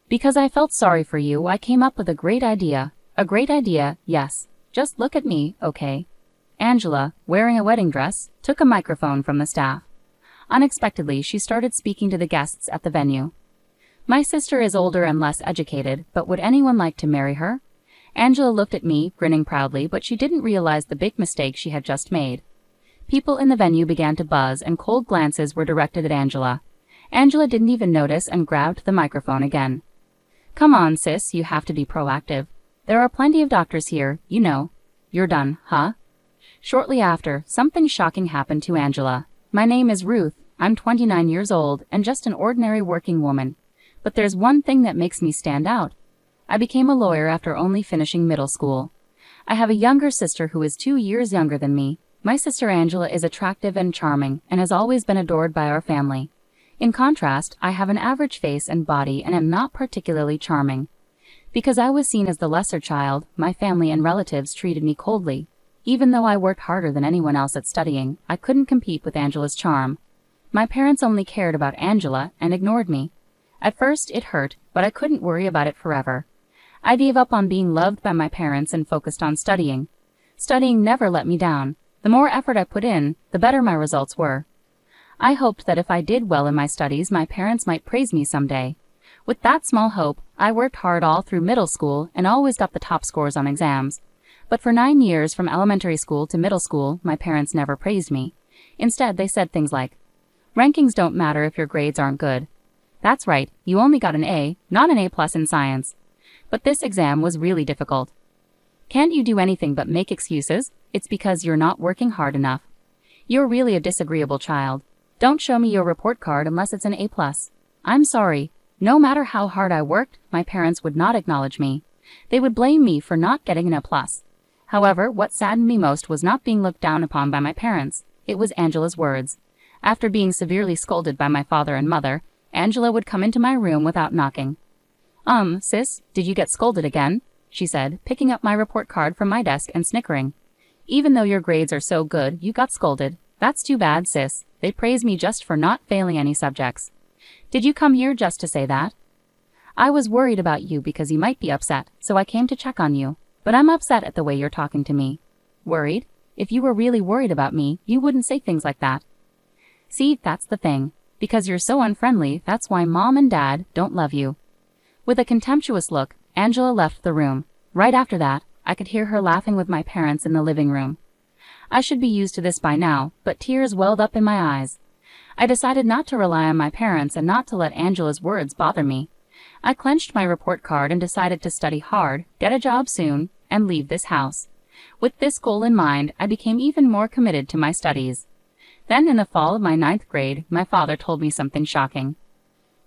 Because I felt sorry for you, I came up with a great idea. A great idea, yes. Just look at me, okay? Angela, wearing a wedding dress, took a microphone from the staff. Unexpectedly, she started speaking to the guests at the venue. My sister is older and less educated, but would anyone like to marry her? Angela looked at me, grinning proudly, but she didn't realize the big mistake she had just made. People in the venue began to buzz, and cold glances were directed at Angela. Angela didn't even notice and grabbed the microphone again. Come on, sis, you have to be proactive. There are plenty of doctors here, you know. You're done, huh? Shortly after, something shocking happened to Angela. My name is Ruth, I'm 29 years old, and just an ordinary working woman. But there's one thing that makes me stand out. I became a lawyer after only finishing middle school. I have a younger sister who is 2 years younger than me. My sister Angela is attractive and charming, and has always been adored by our family. In contrast, I have an average face and body and am not particularly charming. Because I was seen as the lesser child, my family and relatives treated me coldly. Even though I worked harder than anyone else at studying, I couldn't compete with Angela's charm. My parents only cared about Angela and ignored me. At first, it hurt, but I couldn't worry about it forever. I gave up on being loved by my parents and focused on studying. Studying never let me down. The more effort I put in, the better my results were. I hoped that if I did well in my studies, my parents might praise me someday. With that small hope, I worked hard all through middle school and always got the top scores on exams. But for 9 years, from elementary school to middle school, my parents never praised me. Instead, they said things like, "Rankings don't matter if your grades aren't good. That's right, you only got an A, not an A+ in science." But this exam was really difficult. Can't you do anything but make excuses? It's because you're not working hard enough. You're really a disagreeable child. Don't show me your report card unless it's an A+. I'm sorry. No matter how hard I worked, my parents would not acknowledge me. They would blame me for not getting an A+. However, what saddened me most was not being looked down upon by my parents. It was Angela's words. After being severely scolded by my father and mother, Angela would come into my room without knocking. Sis, did you get scolded again?" she said, picking up my report card from my desk and snickering. "Even though your grades are so good, you got scolded. That's too bad, sis. They praise me just for not failing any subjects. Did you come here just to say that?" "I was worried about you because you might be upset, so I came to check on you. But I'm upset at the way you're talking to me." "Worried? If you were really worried about me, you wouldn't say things like that." "See, that's the thing. Because you're so unfriendly, that's why Mom and Dad don't love you." With a contemptuous look, Angela left the room. Right after that, I could hear her laughing with my parents in the living room. I should be used to this by now, but tears welled up in my eyes. I decided not to rely on my parents and not to let Angela's words bother me. I clenched my report card and decided to study hard, get a job soon, and leave this house. With this goal in mind, I became even more committed to my studies. Then in the fall of my 9th grade, my father told me something shocking.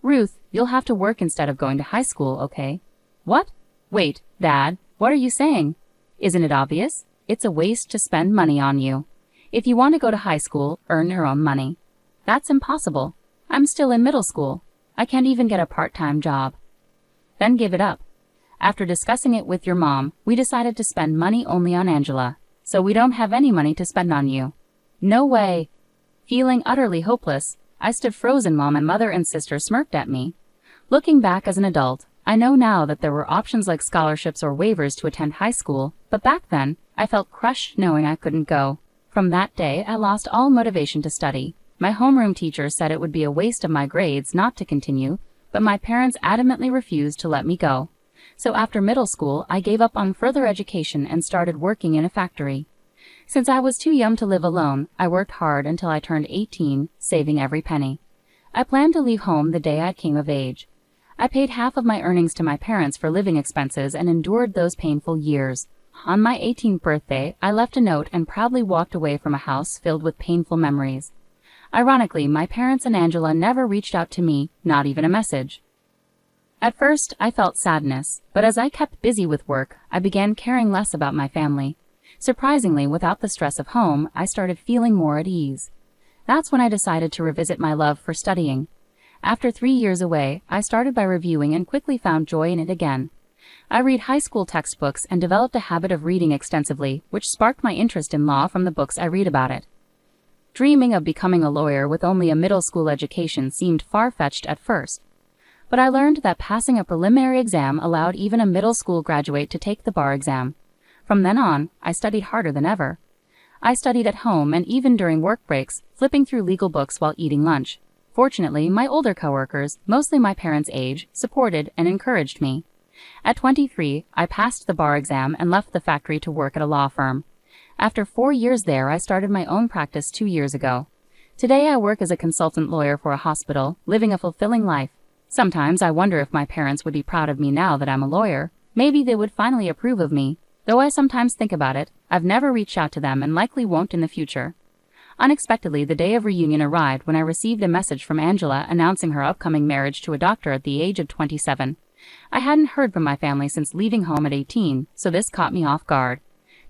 "Ruth, you'll have to work instead of going to high school, okay?" "What? Wait, Dad, what are you saying? Isn't it obvious? It's a waste to spend money on you. If you want to go to high school, earn your own money." "That's impossible. I'm still in middle school. I can't even get a part-time job." "Then give it up. After discussing it with your mom, we decided to spend money only on Angela, so we don't have any money to spend on you." "No way." Feeling utterly hopeless, I stood frozen while my mother and sister smirked at me. Looking back as an adult, I know now that there were options like scholarships or waivers to attend high school, but back then, I felt crushed knowing I couldn't go. From that day, I lost all motivation to study. My homeroom teacher said it would be a waste of my grades not to continue, but my parents adamantly refused to let me go. So after middle school, I gave up on further education and started working in a factory. Since I was too young to live alone, I worked hard until I turned 18, saving every penny. I planned to leave home the day I came of age. I paid half of my earnings to my parents for living expenses and endured those painful years. On my 18th birthday, I left a note and proudly walked away from a house filled with painful memories. Ironically, my parents and Angela never reached out to me, not even a message. At first, I felt sadness, but as I kept busy with work, I began caring less about my family. Surprisingly, without the stress of home, I started feeling more at ease. That's when I decided to revisit my love for studying. After 3 years away, I started by reviewing and quickly found joy in it again. I read high school textbooks and developed a habit of reading extensively, which sparked my interest in law from the books I read about it. Dreaming of becoming a lawyer with only a middle school education seemed far-fetched at first. But I learned that passing a preliminary exam allowed even a middle school graduate to take the bar exam. From then on, I studied harder than ever. I studied at home and even during work breaks, flipping through legal books while eating lunch. Fortunately, my older coworkers, mostly my parents' age, supported and encouraged me. At 23, I passed the bar exam and left the factory to work at a law firm. After 4 years there, I started my own practice 2 years ago. Today I work as a consultant lawyer for a hospital, living a fulfilling life. Sometimes I wonder if my parents would be proud of me now that I'm a lawyer. Maybe they would finally approve of me. Though I sometimes think about it, I've never reached out to them and likely won't in the future. Unexpectedly, the day of reunion arrived when I received a message from Angela announcing her upcoming marriage to a doctor at the age of 27. I hadn't heard from my family since leaving home at 18, so this caught me off guard.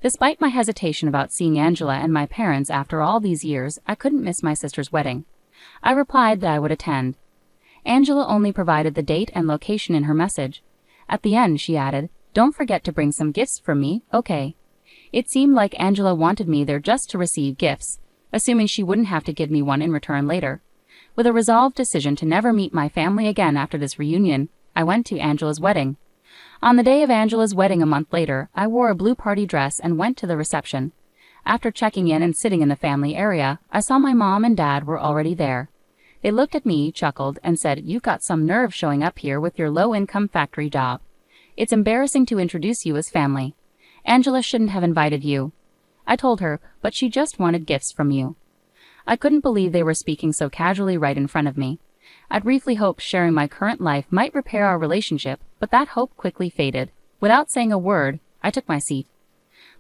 Despite my hesitation about seeing Angela and my parents after all these years, I couldn't miss my sister's wedding. I replied that I would attend. Angela only provided the date and location in her message. At the end, she added, "Don't forget to bring some gifts from me, okay?" It seemed like Angela wanted me there just to receive gifts, assuming she wouldn't have to give me one in return later. With a resolved decision to never meet my family again after this reunion, I went to Angela's wedding. On the day of Angela's wedding a month later, I wore a blue party dress and went to the reception. After checking in and sitting in the family area, I saw my mom and dad were already there. They looked at me, chuckled, and said, "You've got some nerve showing up here with your low-income factory job. It's embarrassing to introduce you as family. Angela shouldn't have invited you." I told her, but she just wanted gifts from you. I couldn't believe they were speaking so casually right in front of me. I'd briefly hoped sharing my current life might repair our relationship, but that hope quickly faded. Without saying a word, I took my seat.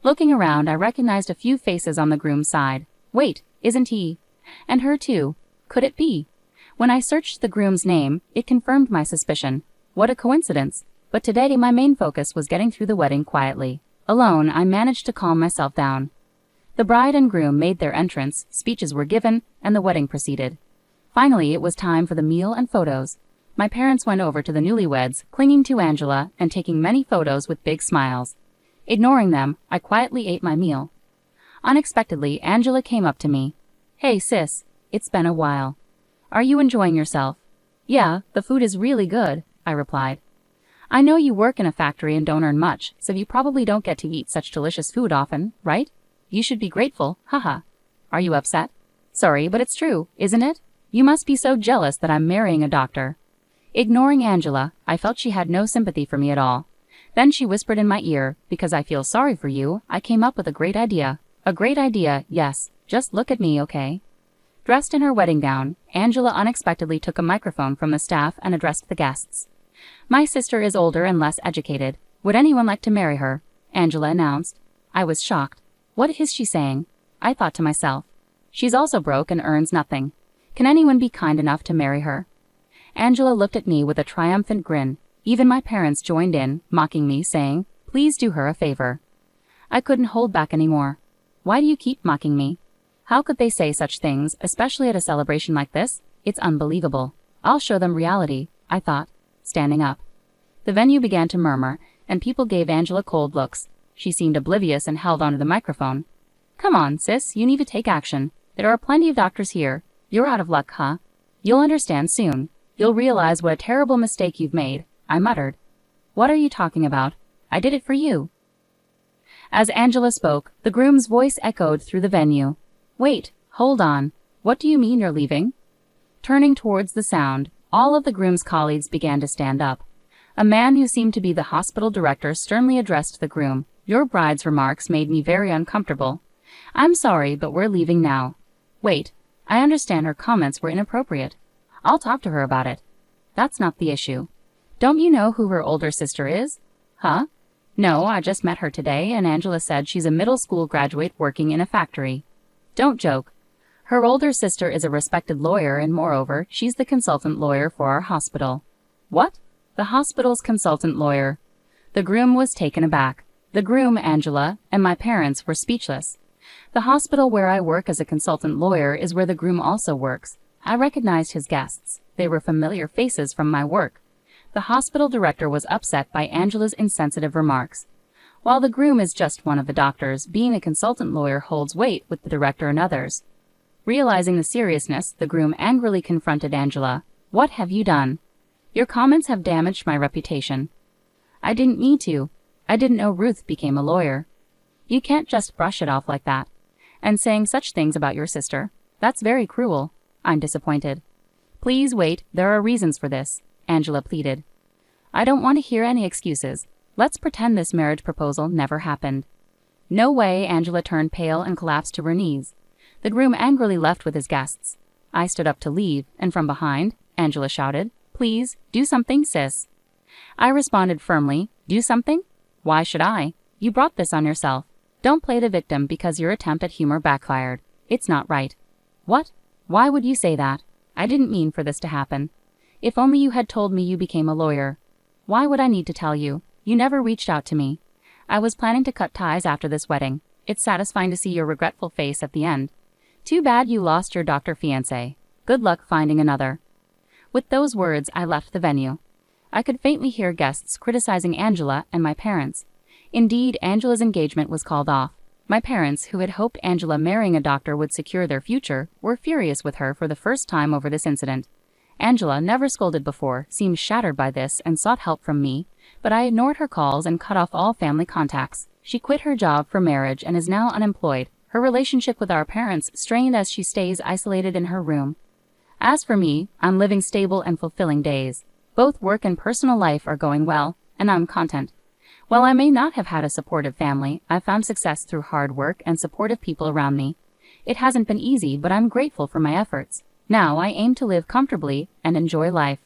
Looking around, I recognized a few faces on the groom's side. Wait, isn't he? And her too. Could it be? When I searched the groom's name, it confirmed my suspicion. What a coincidence. But today my main focus was getting through the wedding quietly. Alone, I managed to calm myself down. The bride and groom made their entrance, speeches were given, and the wedding proceeded. Finally, it was time for the meal and photos. My parents went over to the newlyweds, clinging to Angela and taking many photos with big smiles. Ignoring them, I quietly ate my meal. Unexpectedly, Angela came up to me. "Hey sis, it's been a while. Are you enjoying yourself?" "Yeah, the food is really good," I replied. "I know you work in a factory and don't earn much, so you probably don't get to eat such delicious food often, right? You should be grateful, haha. Are you upset?" "Sorry, but it's true, isn't it? You must be so jealous that I'm marrying a doctor." Ignoring Angela, I felt she had no sympathy for me at all. Then she whispered in my ear, "Because I feel sorry for you, I came up with a great idea." "A great idea, yes. Just look at me, okay?" Dressed in her wedding gown, Angela unexpectedly took a microphone from the staff and addressed the guests. "My sister is older and less educated. Would anyone like to marry her?" Angela announced. I was shocked. What is she saying? I thought to myself. She's also broke and earns nothing. Can anyone be kind enough to marry her? Angela looked at me with a triumphant grin. Even my parents joined in, mocking me, saying, "Please do her a favor." I couldn't hold back anymore. "Why do you keep mocking me? How could they say such things, especially at a celebration like this? It's unbelievable. I'll show them reality," I thought, standing up. The venue began to murmur, and people gave Angela cold looks. She seemed oblivious and held onto the microphone. "Come on, sis, you need to take action. There are plenty of doctors here. You're out of luck, huh? You'll understand soon. You'll realize what a terrible mistake you've made," I muttered. "What are you talking about? I did it for you." As Angela spoke, the groom's voice echoed through the venue. "Wait, hold on. What do you mean you're leaving?" Turning towards the sound, all of the groom's colleagues began to stand up. A man who seemed to be the hospital director sternly addressed the groom. "Your bride's remarks made me very uncomfortable. I'm sorry, but we're leaving now." "Wait, I understand her comments were inappropriate. I'll talk to her about it." "That's not the issue. Don't you know who her older sister is?" "Huh? No, I just met her today, and Angela said she's a middle school graduate working in a factory." "Don't joke. Her older sister is a respected lawyer, and moreover, she's the consultant lawyer for our hospital." "What? The hospital's consultant lawyer?" The groom was taken aback. The groom, Angela, and my parents were speechless. The hospital where I work as a consultant lawyer is where the groom also works. I recognized his guests. They were familiar faces from my work. The hospital director was upset by Angela's insensitive remarks. While the groom is just one of the doctors, being a consultant lawyer holds weight with the director and others. Realizing the seriousness, the groom angrily confronted Angela. "What have you done?" Your comments have damaged my reputation. I didn't mean to. I didn't know Ruth became a lawyer. You can't just brush it off like that. And saying such things about your sister. That's very cruel. I'm disappointed. Please wait, there are reasons for this, Angela pleaded. I don't want to hear any excuses. Let's pretend this marriage proposal never happened. No way, Angela turned pale and collapsed to her knees. The groom angrily left with his guests. I stood up to leave, and from behind, Angela shouted, Please, do something, sis. I responded firmly, Do something? Why should I? You brought this on yourself. Don't play the victim because your attempt at humor backfired. It's not right. What? Why would you say that? I didn't mean for this to happen. If only you had told me you became a lawyer. Why would I need to tell you? You never reached out to me. I was planning to cut ties after this wedding. It's satisfying to see your regretful face at the end. Too bad you lost your doctor fiancé. Good luck finding another. With those words, I left the venue. I could faintly hear guests criticizing Angela and my parents. Indeed, Angela's engagement was called off. My parents, who had hoped Angela marrying a doctor would secure their future, were furious with her for the first time over this incident. Angela, never scolded before, seemed shattered by this and sought help from me, but I ignored her calls and cut off all family contacts. She quit her job for marriage and is now unemployed, her relationship with our parents strained as she stays isolated in her room. As for me, I'm living stable and fulfilling days. Both work and personal life are going well, and I'm content. While I may not have had a supportive family, I've found success through hard work and supportive people around me. It hasn't been easy, but I'm grateful for my efforts. Now I aim to live comfortably and enjoy life.